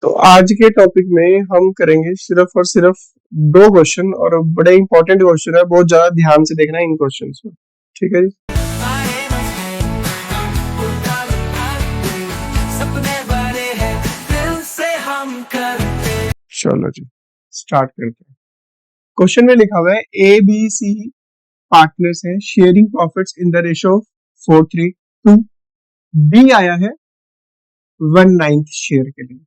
तो आज के टॉपिक में हम करेंगे सिर्फ और सिर्फ दो क्वेश्चन और बड़े इंपॉर्टेंट क्वेश्चन है, बहुत ज्यादा ध्यान से देखना है इन क्वेश्चन को। ठीक है जी, चलो जी स्टार्ट करते हैं। क्वेश्चन में लिखा हुआ है ए बी सी पार्टनर्स हैं sharing profits in the ratio 4:3 B आया है 1/9 शेयर के लिए।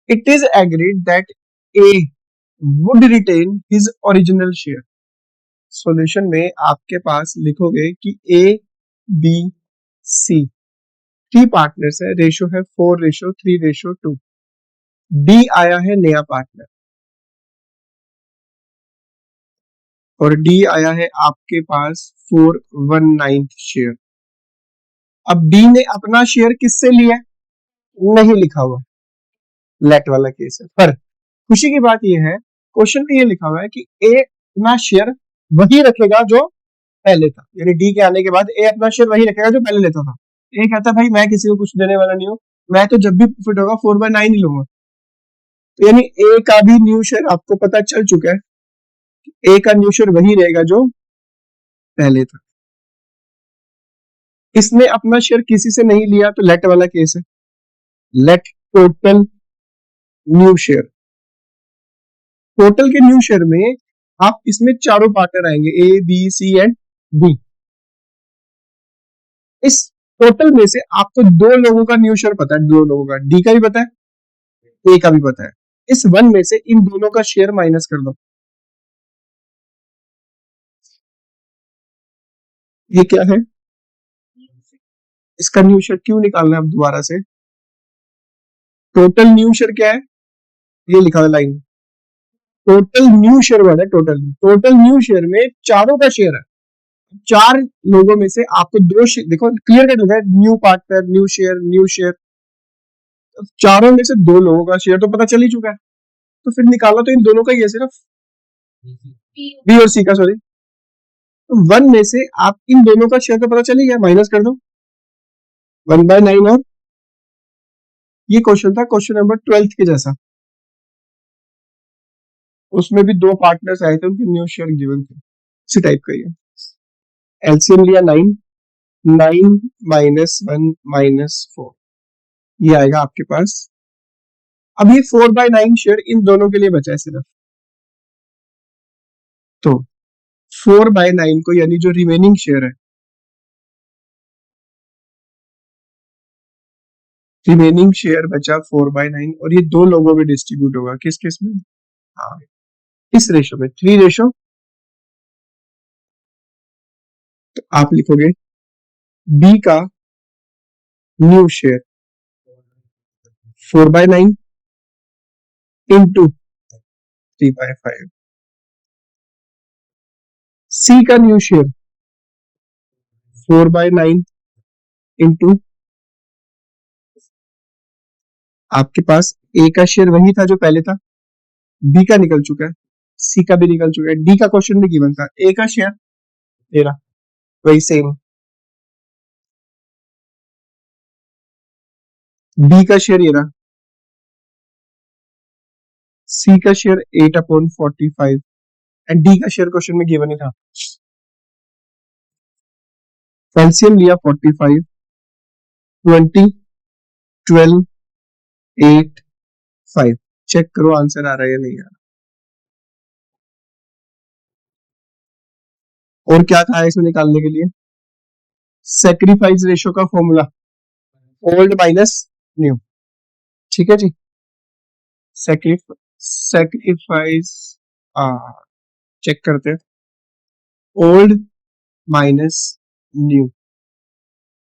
It is agreed that A would retain his original share. Solution में आपके पास लिखोगे कि A B C three partners है, रेशियो है 4:3:2। डी आया है नया पार्टनर और डी आया है आपके पास 4/9 शेयर। अब डी ने अपना शेयर किससे लिया नहीं लिखा हुआ, लेट वाला केस है। पर खुशी की बात यह है क्वेश्चन में ये लिखा हुआ है कि ए अपना शेयर वही रखेगा जो पहले था, यानी डी के आने के बाद ए अपना शेयर वही रखेगा जो पहले लेता था। ए कहता है भाई मैं किसी को कुछ देने वाला नहीं हूँ, मैं तो जब भी प्रॉफिट होगा 4/9 ही लूंगा। तो यानी ए का भी न्यू शेयर आपको पता चल चुका है, ए का न्यू शेयर वही रहेगा जो पहले था। इसने अपना शेयर किसी से नहीं लिया तो लेट वाला केस है, let total new share. Total के न्यू शेयर में आप इसमें चारों पार्टनर आएंगे, A B C and D. इस टोटल में से आपको दो लोगों का न्यू शेयर पता है, दो लोगों का, डी का भी पता है ए का भी पता है। इस वन में से इन दोनों का शेयर माइनस कर दो। ये क्या है, इसका न्यू शेयर क्यों निकालना है अब दोबारा से। टोटल न्यू शेयर क्या है, ये लिखा हुआ line, total new share word है। टोटल न्यू शेयर में चारों का शेयर है। चार लोगों में से आपको दो शेयर, देखो क्लियर कट लिखा है, new partner new share new share. चारों में से दो लोगों का शेयर तो पता चल ही चुका है, तो फिर निकाला तो इन दोनों का ही है, सिर्फ बी और सी का, सॉरी। तो 1 में से आप इन दोनों का शेयर तो पता चल ही गया, माइनस कर दो 1/9। और ये क्वेश्चन था क्वेश्चन नंबर 12 के जैसा, उसमें भी दो पार्टनर्स आए थे, उनके न्यू शेयर गिवन थे, इसी टाइप का ही है। एलसीएम लिया 9, 9 - 1 - 4, ये आएगा आपके पास। अब ये 4/9 शेयर इन दोनों के लिए बचा है सिर्फ, तो 4/9 को, यानी जो रिमेनिंग शेयर है, रिमेनिंग शेयर बचा 4/9 और ये दो लोगों में डिस्ट्रीब्यूट होगा, किस किस में, हाँ इस रेशो में 3:। तो आप लिखोगे बी का न्यू शेयर 4/9 इंटू 3/5, सी का न्यू शेयर 4/9 इंटू, आपके पास ए का शेयर वही था जो पहले था, बी का निकल चुका है, सी का भी निकल चुका है, डी का क्वेश्चन में गिवन था, ए का शेयर तेरा वही सेम, बी का शेयर ये रहा, सी का शेयर 8/45 एंड डी का शेयर क्वेश्चन में गिवन ही था। एलसीएम लिया 45, 20, 12, 8, 5। चेक करो आंसर आ रहा है या नहीं आ रहा। और क्या था इसमें निकालने के लिए, सेक्रीफाइस रेशियो का फॉर्मूला ओल्ड माइनस न्यू। ठीक है जी, सेक्रीफाइस चेक करते हैं, ओल्ड माइनस न्यू।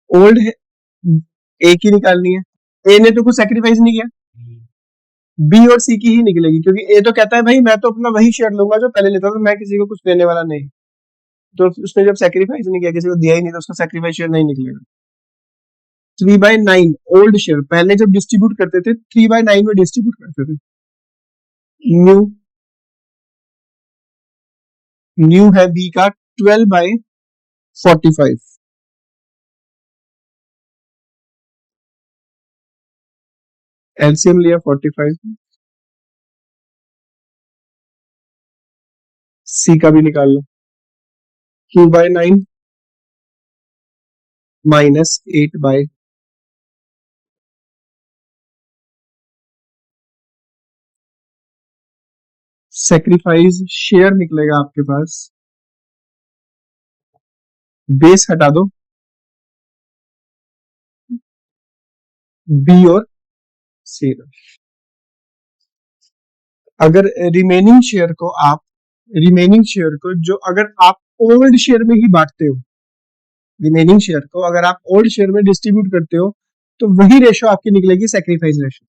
ओल्ड है, ए की निकालनी है, ए ने तो कुछ सेक्रीफाइस नहीं किया, बी और सी की ही निकलेगी, क्योंकि ए तो कहता है भाई मैं तो अपना वही शेयर लूंगा जो पहले लेता था, मैं किसी को कुछ देने वाला नहीं। तो उसने जब सेक्रीफाइस नहीं किया, किसी को दिया ही नहीं, तो उसका सेक्रीफाइस शेयर नहीं निकलेगा। 3/9 ओल्ड शेयर, पहले जब डिस्ट्रीब्यूट करते थे 3/9 में डिस्ट्रीब्यूट करते थे। न्यू, न्यू है बी का 12/45, एलसीएम लिया 45, सी का भी निकाल लो, Q/9 -8/, सेक्रीफाइस शेयर निकलेगा आपके पास, बेस हटा दो, बी और सी। अगर रिमेनिंग शेयर को जो अगर आप ओल्ड शेयर में ही बांटते हो, रिमेनिंग शेयर को अगर आप ओल्ड शेयर में डिस्ट्रीब्यूट करते हो, तो वही रेशो आपकी निकलेगी सेक्रीफाइस रेशो।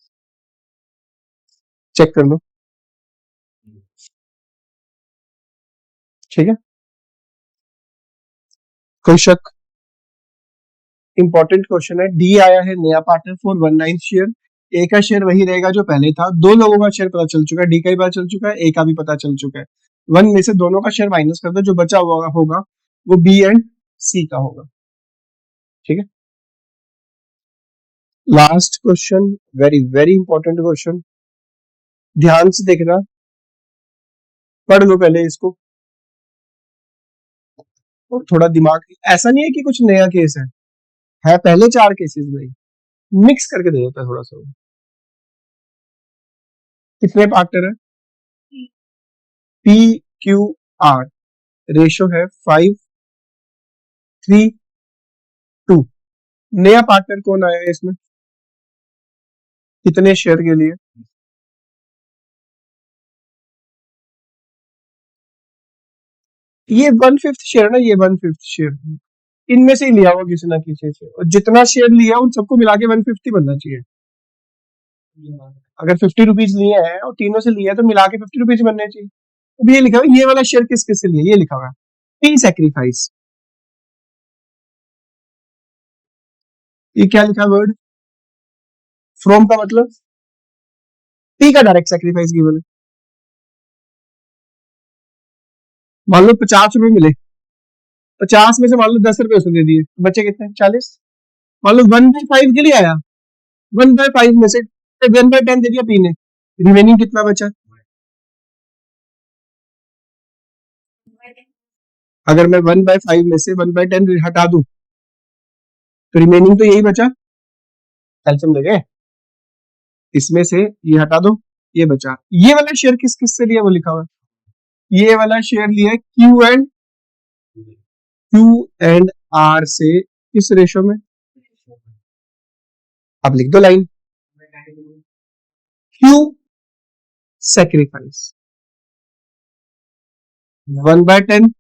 चेक कर लो, ठीक है। कोई शक? इंपॉर्टेंट क्वेश्चन है। डी आया है नया पार्टनर फॉर 1/9 शेयर, ए का शेयर वही रहेगा जो पहले था, दो लोगों का शेयर पता चल चुका है, डी का भी पता चल चुका है, ए का भी पता चल चुका है। 1 में से दोनों का शेयर माइनस कर दो, जो बचा हुआ होगा वो बी एंड सी का होगा, ठीक है। Last question, very very important question, ध्यान से देखना, पढ़ लो पहले इसको और थोड़ा दिमाग, ऐसा नहीं है कि कुछ नया केस है पहले 4 केसेस में मिक्स करके दे देता है थोड़ा सा। कितने पार्टनर है? पी क्यू आर, रेशो है 5:3:2। नया पार्टनर कौन आया है इसमें, कितने शेयर के लिए? ये 1/5 शेयर ना, ये 1/5 शेयर इनमें से ही लिया होगा किसी ना किसी से, और जितना शेयर लिया उन सबको मिला के 150 बनना चाहिए। अगर 50 रुपीज लिए हैं और तीनों से लिया है तो मिला के 50 रुपीज बनने चाहिए। अब ये लिखा हुआ, ये वाला शेयर किस किस से लिया, ये लिखा हुआ है पी सैक्रिफाइस। ये क्या लिखा वर्ड, फ्रॉम का मतलब पी का डायरेक्ट सैक्रिफाइस गिवन है। मान लो 50 रुपए मिले, 50 में से मान लो 10 रुपए उसने दे दिए, बचे कितने, 40। मान लो 1/5 के लिए आया, 1/5 में से 1/10 दे दिया पी ने, रिमेनिंग कितना बचा? अगर मैं 1/5 में से 1/10 हटा दूं तो रिमेनिंग तो यही बचा, कैल्शियम ले गए, इसमें से ये हटा दो, ये बचा। ये वाला शेयर किस किस से लिया वो लिखा हुआ है, ये वाला शेयर लिया है क्यू एंड आर से, किस रेशो में? अब लिख दो line, Q sacrifice 1/10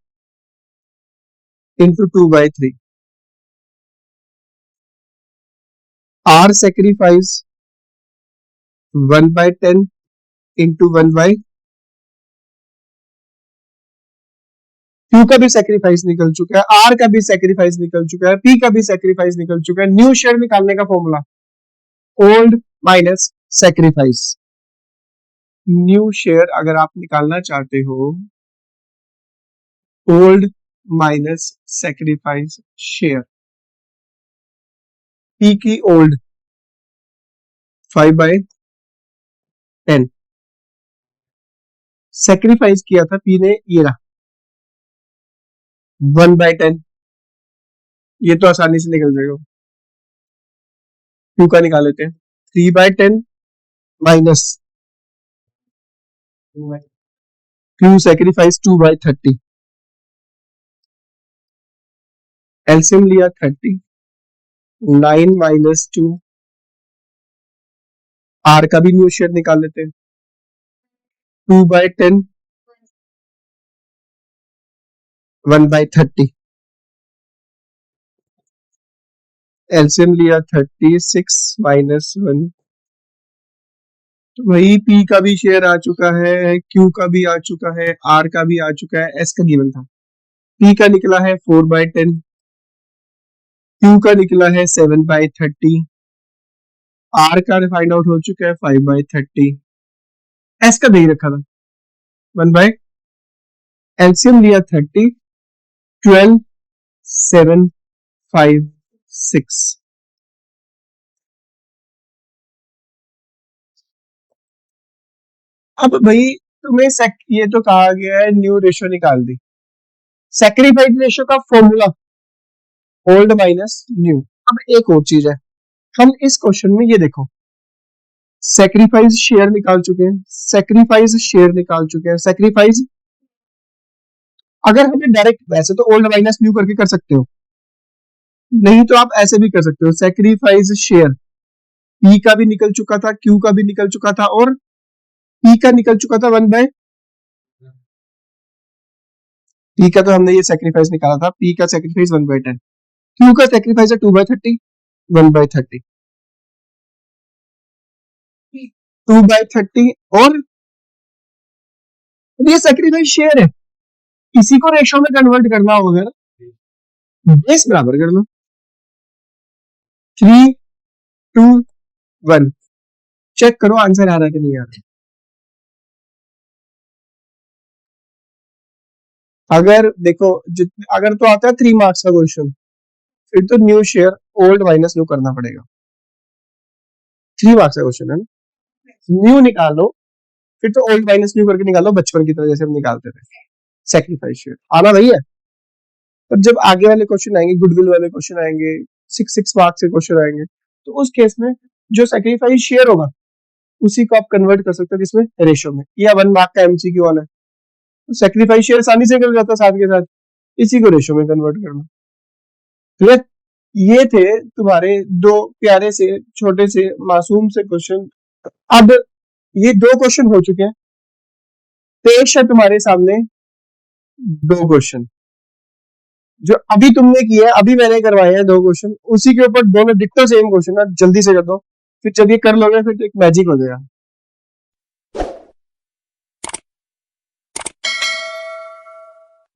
into 2/3, R sacrifice 1/10 into 1/, Q का भी सैक्रिफाइस निकल चुका है, आर का भी सैक्रिफाइस निकल चुका है, पी का भी सैक्रिफाइस निकल चुका है। न्यू शेयर निकालने का formula old minus sacrifice. New share अगर आप निकालना चाहते हो, old minus sacrifice share, P की ओल्ड 5/10, सैक्रिफाइस किया था पी ने, ये रहा 1/10, ये तो आसानी से निकल जाएगा। क्यू का निकाल लेते हैं, 3/10 माइनस क्यू सैक्रिफाइस 2/30, एलसीएम लिया 30, 9 - 2, आर का भी न्यू शेयर निकाल लेते हैं, 2/10 1/30, एलसीएम लिया 36 - 1, तो वही पी का भी शेयर आ चुका है, क्यू का भी आ चुका है, आर का भी आ चुका है, एस का गिवन था। पी का निकला है 4/10, क्यू का निकला है 7/30, आर का फाइंड आउट हो चुका है 5/30, एस का नहीं रखा था 1/, एलसीएम लिया 30, 12 7 5 6, अब भाई तुम्हें ये तो कहा गया है न्यू रेशियो निकाल दी। सैक्रिफाइस रेशियो का फॉर्मूला ओल्ड माइनस न्यू। अब एक और चीज है, हम इस क्वेश्चन में ये देखो सैक्रिफाइस शेयर निकाल चुके हैं, सैक्रिफाइस शेयर निकाल चुके हैं, सैक्रिफाइस अगर हमें डायरेक्ट वैसे तो ओल्ड माइनस न्यू करके कर सकते हो, नहीं तो आप ऐसे भी कर सकते हो सैक्रिफाइस शेयर पी का भी निकल चुका था, क्यू का भी निकल चुका था और पी का निकल चुका था 1/, पी का तो हमने ये सैक्रिफाइस निकाला था, पी का सैक्रिफाइस 1/10, क्यू का सैक्रिफाइस है 2/30, 1/30, 2/30 और ये सैक्रिफाइस शेयर है, इसी को रेशो में कन्वर्ट करना होगा ना, बेस बराबर कर लो 3, 2, 1, चेक करो आंसर आ रहा है कि नहीं आ रहा। अगर देखो अगर तो आता है 3 मार्क्स का क्वेश्चन, फिर तो new share old minus new करना पड़ेगा, 3 मार्क्स का क्वेश्चन है ना, न्यू निकालो फिर तो ओल्ड माइनस न्यू करके निकालो बचपन की तरह जैसे हम निकालते थे। सैक्रिफाइस शेयर आना भैया, पर जब आगे वाले क्वेश्चन आएंगे, गुडविल वाले क्वेश्चन आएंगे, 6 मार्क्स के क्वेश्चन आएंगे, तो उस केस में जो सैक्रिफाइस शेयर होगा उसी को आप कन्वर्ट कर सकते हो किसमें, रेशो में, या 1 मार्क का एमसीक्यू आना है तो सैक्रिफाइस शेयर आसानी से कर जाता है, साथ के साथ इसी को रेशो में कन्वर्ट करना। क्लियर? ये थे तुम्हारे दो प्यारे से छोटे से मासूम से क्वेश्चन। अब ये 2 क्वेश्चन हो चुके हैं, पेश है तुम्हारे सामने 2 क्वेश्चन जो अभी तुमने किया है, अभी मैंने करवाए हैं 2 क्वेश्चन, उसी के ऊपर दोनों डिट्टो सेम क्वेश्चन है, जल्दी से कर दो, फिर जब ये कर लोगे फिर तो एक मैजिक हो जाएगा।